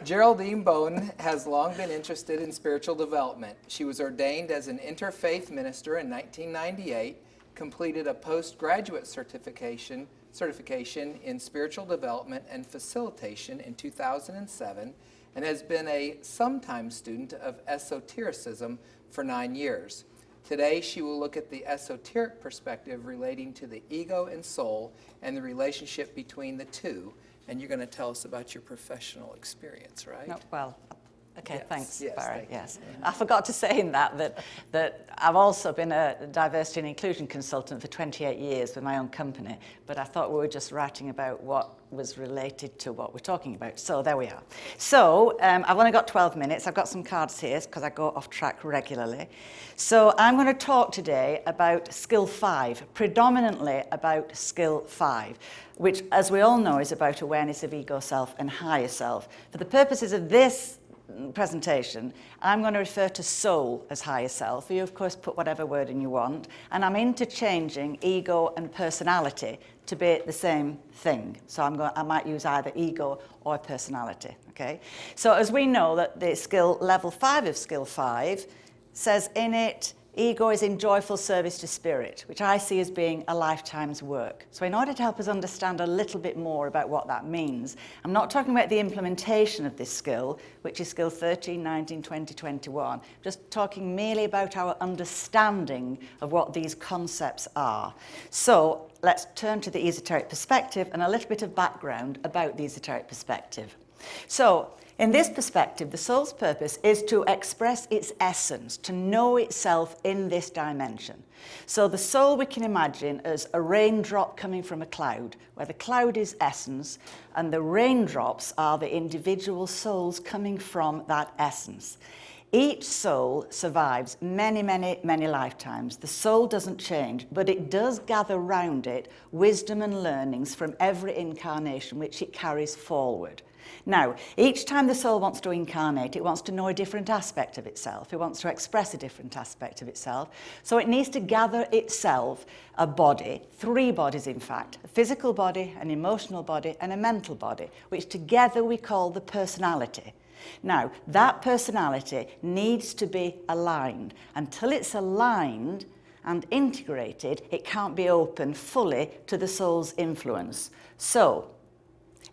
Geraldine Bowden has long been interested in spiritual development. She was ordained as an interfaith minister in 1998, completed a postgraduate certification in spiritual development and facilitation in 2007, and has been a sometime student of esotericism for 9 years. Today, she will look at the esoteric perspective relating to the ego and soul and the relationship between the two. And you're going to tell us about your professional experience, right? No, well, okay, Yes, thanks, yes, Barry. thank you. Yes, I forgot to say in that I've also been a diversity and inclusion consultant for 28 years with my own company, but I thought we were just writing about what was related to what we're talking about. So there we are. So I've only got 12 minutes. I've got some cards here because I go off track regularly. So I'm going to talk today about skill 5, predominantly about skill 5, which, as we all know, is about awareness of ego self and higher self. For the purposes of this presentation, I'm going to refer to soul as higher self. You, of course, put whatever word in you want, and I'm interchanging ego and personality to be the same thing. So I might use either ego or personality, okay? So as we know that the skill level 5 of skill 5 says in it, ego is in joyful service to spirit, which I see as being a lifetime's work. So in order to help us understand a little bit more about what that means, I'm not talking about the implementation of this skill, which is skill 13, 19, 20, 21. I'm just talking merely about our understanding of what these concepts are. So let's turn to the esoteric perspective and a little bit of background about the esoteric perspective. So in this perspective, the soul's purpose is to express its essence, to know itself in this dimension. So the soul we can imagine as a raindrop coming from a cloud, where the cloud is essence, and the raindrops are the individual souls coming from that essence. Each soul survives many, many, many lifetimes. The soul doesn't change, but it does gather round it wisdom and learnings from every incarnation which it carries forward. Now, each time the soul wants to incarnate, it wants to know a different aspect of itself. It wants to express a different aspect of itself. So it needs to gather itself a body, 3 bodies in fact, a physical body, an emotional body, and a mental body, which together we call the personality. Now, that personality needs to be aligned. Until it's aligned and integrated, it can't be open fully to the soul's influence. So,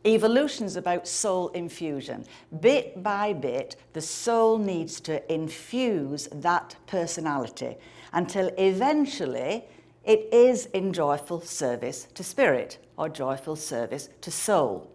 evolution is about soul infusion. Bit by bit, the soul needs to infuse that personality until eventually it is in joyful service to spirit or joyful service to soul.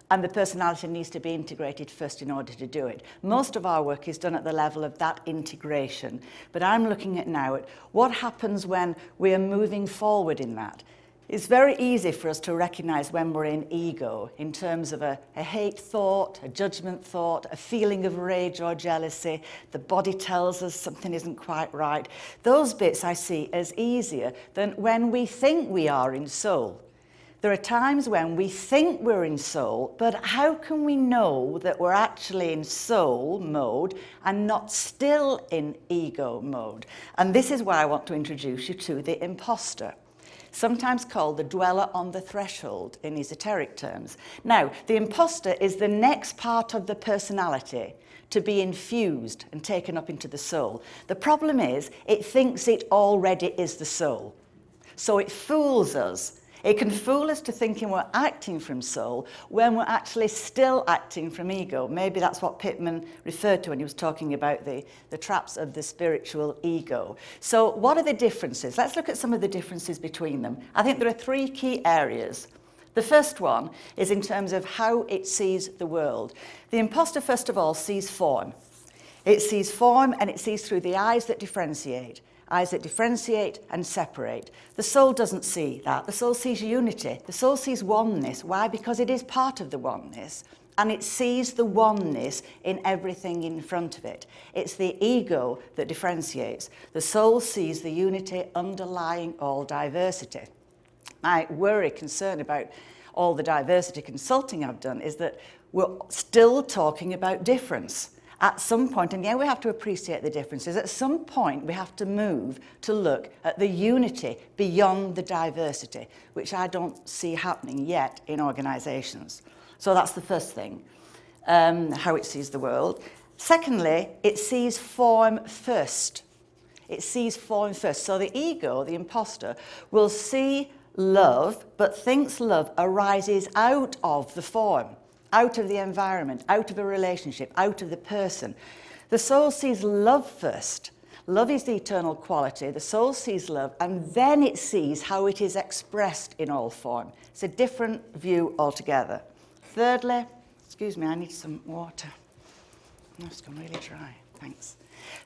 And the personality needs to be integrated first in order to do it. Most of our work is done at the level of that integration, but I'm looking at now at what happens when we are moving forward in that. It's very easy for us to recognize when we're in ego in terms of a hate thought, a judgment thought, a feeling of rage or jealousy. The body tells us something isn't quite right. Those bits I see as easier than when we think we are in soul. There are times when we think we're in soul, but how can we know that we're actually in soul mode and not still in ego mode? And this is why I want to introduce you to the imposter, sometimes called the dweller on the threshold in esoteric terms. Now, the imposter is the next part of the personality to be infused and taken up into the soul. The problem is, it thinks it already is the soul. So it fools us. It can fool us to thinking we're acting from soul when we're actually still acting from ego. Maybe that's what Pittman referred to when he was talking about the traps of the spiritual ego. So what are the differences? Let's look at some of the differences between them. I think there are 3 key areas. The first one is in terms of how it sees the world. The imposter, first of all, sees form. It sees form and it sees through the eyes that differentiate. Eyes that differentiate and separate. The soul doesn't see that. The soul sees unity. The soul sees oneness. Why? Because it is part of the oneness. And it sees the oneness in everything in front of it. It's the ego that differentiates. The soul sees the unity underlying all diversity. My worry, concern about all the diversity consulting I've done is that we're still talking about difference. At some point, and yeah, we have to appreciate the differences, at some point we have to move to look at the unity beyond the diversity, which I don't see happening yet in organisations. So that's the first thing. how it sees the world. Secondly, it sees form first. It sees form first. So the ego, the imposter, will see love, but thinks love arises out of the form, out of the environment, out of a relationship, out of the person. The soul sees love first. Love is the eternal quality. The soul sees love, and then it sees how it is expressed in all form. It's a different view altogether. Thirdly, excuse me, I need some water. It's gone really dry. Thanks.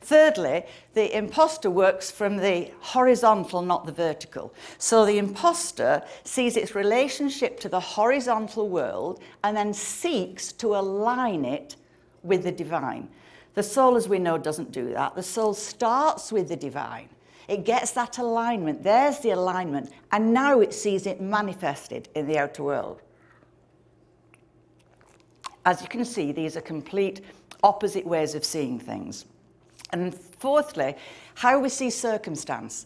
Thirdly, the imposter works from the horizontal, not the vertical. So the imposter sees its relationship to the horizontal world and then seeks to align it with the divine. The soul, as we know, doesn't do that. The soul starts with the divine. It gets that alignment. There's the alignment. And now it sees it manifested in the outer world. As you can see, these are complete opposite ways of seeing things. And fourthly, how we see circumstance.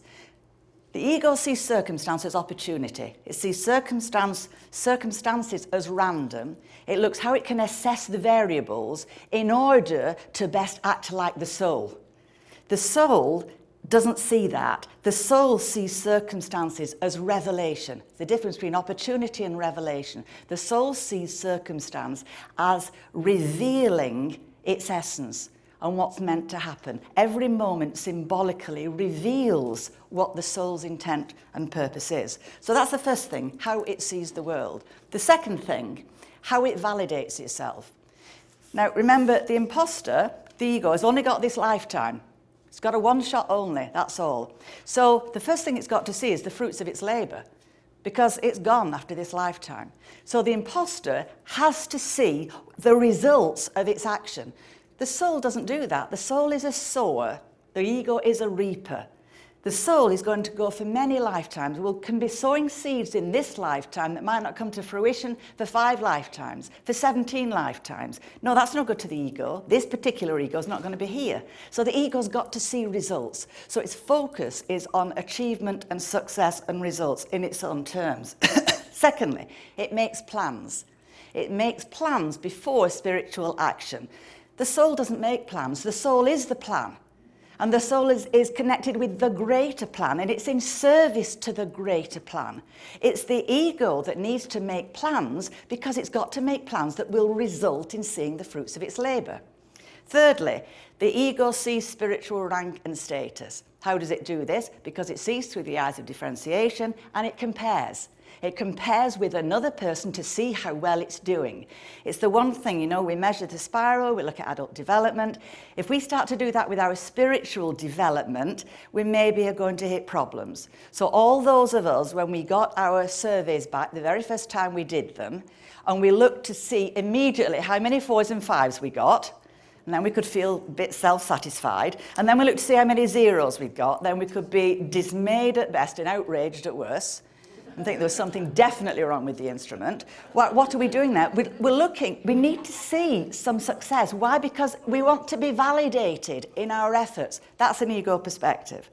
The ego sees circumstance as opportunity. It sees circumstances as random. It looks how it can assess the variables in order to best act like the soul. The soul doesn't see that. The soul sees circumstances as revelation. The difference between opportunity and revelation. The soul sees circumstance as revealing its essence and what's meant to happen. Every moment symbolically reveals what the soul's intent and purpose is. So that's the first thing, how it sees the world. The second thing, how it validates itself. Now remember, the imposter, the ego, has only got this lifetime. It's got a one shot only, that's all. So the first thing it's got to see is the fruits of its labour, because it's gone after this lifetime. So the imposter has to see the results of its action. The soul doesn't do that. The soul is a sower. The ego is a reaper. The soul is going to go for many lifetimes. Can be sowing seeds in this lifetime that might not come to fruition for 5 lifetimes, for 17 lifetimes. No, that's not good to the ego. This particular ego is not going to be here. So the ego's got to see results. So its focus is on achievement and success and results in its own terms. Secondly, it makes plans. It makes plans before spiritual action. The soul doesn't make plans. The soul is the plan. And the soul is connected with the greater plan, and it's in service to the greater plan. It's the ego that needs to make plans because it's got to make plans that will result in seeing the fruits of its labour. Thirdly, the ego sees spiritual rank and status. How does it do this? Because it sees through the eyes of differentiation and it compares. It compares with another person to see how well it's doing. It's the one thing, we measure the spiral, we look at adult development. If we start to do that with our spiritual development, we maybe are going to hit problems. So all those of us, when we got our surveys back the very first time we did them, and we looked to see immediately how many 4s and 5s we got, and then we could feel a bit self-satisfied. And then we looked to see how many 0s we got. Then we could be dismayed at best and outraged at worst. And think there was something definitely wrong with the instrument. What are we doing there? We're looking, we need to see some success. Why? Because we want to be validated in our efforts. That's an ego perspective.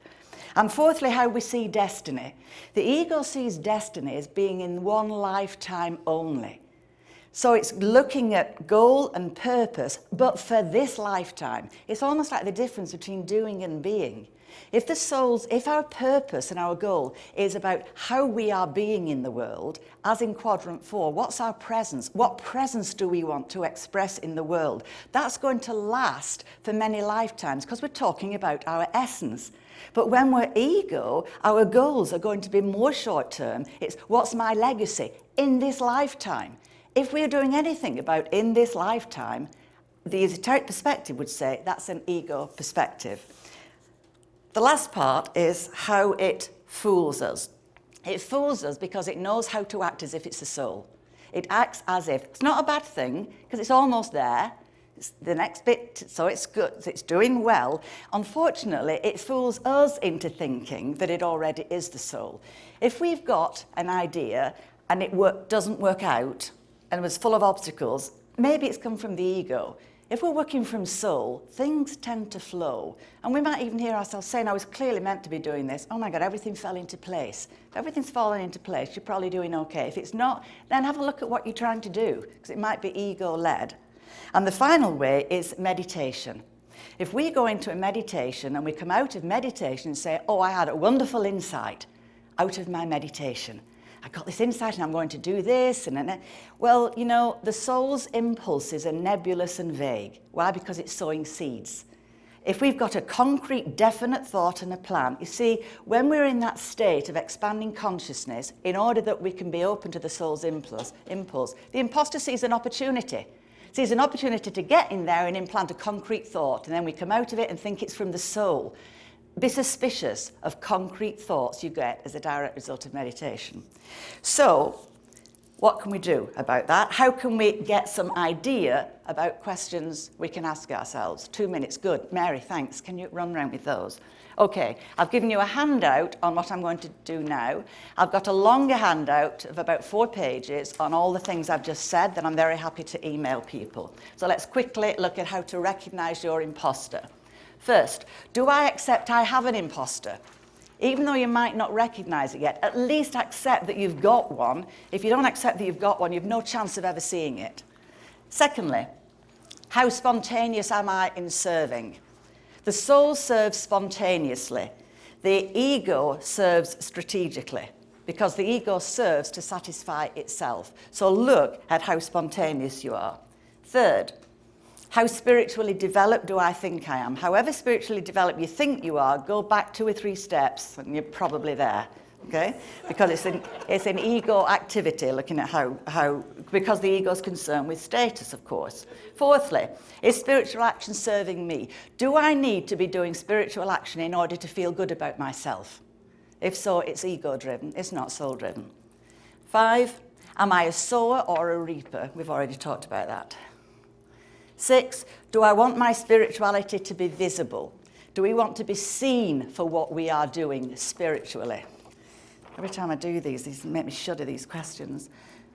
And fourthly, how we see destiny. The ego sees destiny as being in one lifetime only. So it's looking at goal and purpose, but for this lifetime. It's almost like the difference between doing and being. If our purpose and our goal is about how we are being in the world, as in quadrant 4, what's our presence? What presence do we want to express in the world? That's going to last for many lifetimes because we're talking about our essence. But when we're ego, our goals are going to be more short-term. It's what's my legacy in this lifetime? If we're doing anything about in this lifetime, the esoteric perspective would say that's an ego perspective. The last part is how it fools us. It fools us because it knows how to act as if it's a soul. It acts as if. It's not a bad thing because it's almost there. It's the next bit, so it's good, it's doing well. Unfortunately, it fools us into thinking that it already is the soul. If we've got an idea and it doesn't work out and was full of obstacles, maybe it's come from the ego. If we're working from soul, things tend to flow. And we might even hear ourselves saying, I was clearly meant to be doing this. Oh my God, everything fell into place. If everything's fallen into place, you're probably doing okay. If it's not, then have a look at what you're trying to do, because it might be ego-led. And the final way is meditation. If we go into a meditation and we come out of meditation and say, oh, I had a wonderful insight out of my meditation. I got this insight and I'm going to do this. Well, you know, the soul's impulses are nebulous and vague. Why? Because it's sowing seeds. If we've got a concrete, definite thought and a plan, you see, when we're in that state of expanding consciousness, in order that we can be open to the soul's impulse, the imposter sees an opportunity. Sees an opportunity to get in there and implant a concrete thought, and then we come out of it and think it's from the soul. Be suspicious of concrete thoughts you get as a direct result of meditation. So, what can we do about that? How can we get some idea about questions we can ask ourselves? 2 minutes, good. Mary, thanks. Can you run around with those? Okay, I've given you a handout on what I'm going to do now. I've got a longer handout of about 4 pages on all the things I've just said that I'm very happy to email people. So let's quickly look at how to recognize your imposter. First, do I accept I have an imposter? Even though you might not recognize it yet, at least accept that you've got one. If you don't accept that you've got one, you've no chance of ever seeing it. Secondly, how spontaneous am I in serving? The soul serves spontaneously. The ego serves strategically, because the ego serves to satisfy itself. So look at how spontaneous you are. Third, how spiritually developed do I think I am? However spiritually developed you think you are, go back 2 or 3 steps and you're probably there, okay? Because it's an ego activity, looking at how because the ego's concerned with status, of course. Fourthly, is spiritual action serving me? Do I need to be doing spiritual action in order to feel good about myself? If so, it's ego-driven, it's not soul-driven. 5, am I a sower or a reaper? We've already talked about that. 6, do I want my spirituality to be visible? Do we want to be seen for what we are doing spiritually? Every time I do these make me shudder, these questions.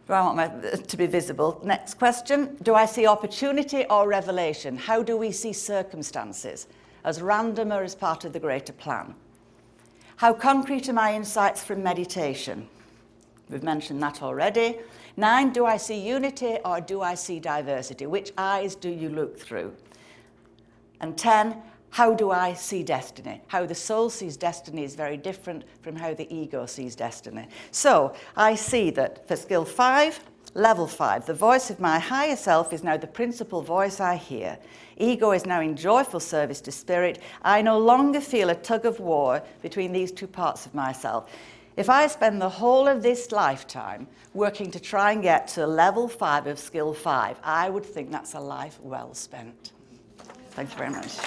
Do I want to be visible? Next question, do I see opportunity or revelation? How do we see circumstances? As random or as part of the greater plan? How concrete are my insights from meditation? We've mentioned that already. 9, do I see unity or do I see diversity? Which eyes do you look through? And 10, how do I see destiny? How the soul sees destiny is very different from how the ego sees destiny. So I see that for skill 5, level 5, the voice of my higher self is now the principal voice I hear. Ego is now in joyful service to spirit. I no longer feel a tug of war between these 2 parts of myself. If I spend the whole of this lifetime working to try and get to level 5 of skill 5, I would think that's a life well spent. Thank you very much.